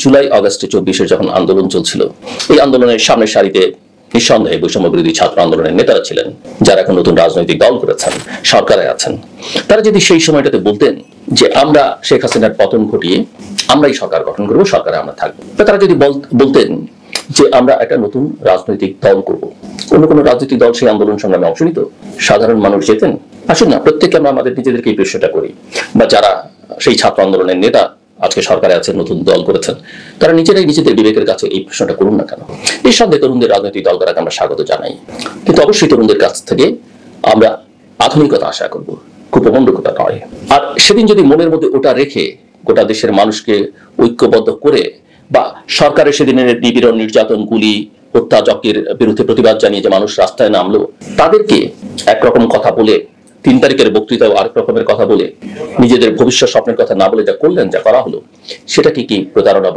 জুলাই আগস্টে 24-এর যখন আন্দোলন চলছিল, এই আন্দোলনের সামনের সারিতে নিঃসন্দেহে বৈষম্য বিরোধী ছাত্র আন্দোলনের নেতারা ছিলেন, যারা এখন নতুন রাজনৈতিক দল করেছেন, সরকারে আছেন। তারা যদি সেই সময়টাতে বলতেন যে আমরা শেখ হাসিনার পতন ঘটিয়ে আমরাই সরকার গঠন করব, সরকারে আমরা থাকবো, তারা যদি বলতেন যে আমরা একটা নতুন রাজনৈতিক দল করব, অন্য কোনো রাজনৈতিক দল সেই আন্দোলন সংগ্রামে অংশ নিত, সাধারণ মানুষ যেতেন। আসুন না, প্রত্যেকে আমরা আমাদের নিজেদেরকে এই প্রশ্নটা করি, বা যারা সেই ছাত্র আন্দোলনের নেতা আজকে সরকারে আছেন, নতুন দল করেছেন, তারা নিজেরাই নিজেদের বিবেকের কাছে এই প্রশ্নটা করুন না কেন। এই সন্দেহে তরুণদের রাজনৈতিক দল করাকে আমরা স্বাগত জানাই, কিন্তু অবশ্যই তরুণদের কাছ থেকে আমরা আধুনিকতা আশা করব, কুপ্রবন্ধকতা নয়। আর সেদিন যদি মনের মধ্যে ওটা রেখে গোটা দেশের মানুষকে ঐক্যবদ্ধ করে, বা সরকারের সেদিনের নিপীড়ন, নির্যাতন, গুলি, হত্যাযজ্ঞের বিরুদ্ধে প্রতিবাদ জানিয়ে যে মানুষ রাস্তায় নামলো, তাদেরকে একরকম কথা বলে, 3 তারিখের বক্তৃতাও আরেক রকমের কথা বলে, নিজেদের ভবিষ্যৎ স্বপ্নের কথা না বলে যা করলেন, যা করা হলো, সেটা কি প্রতারণা?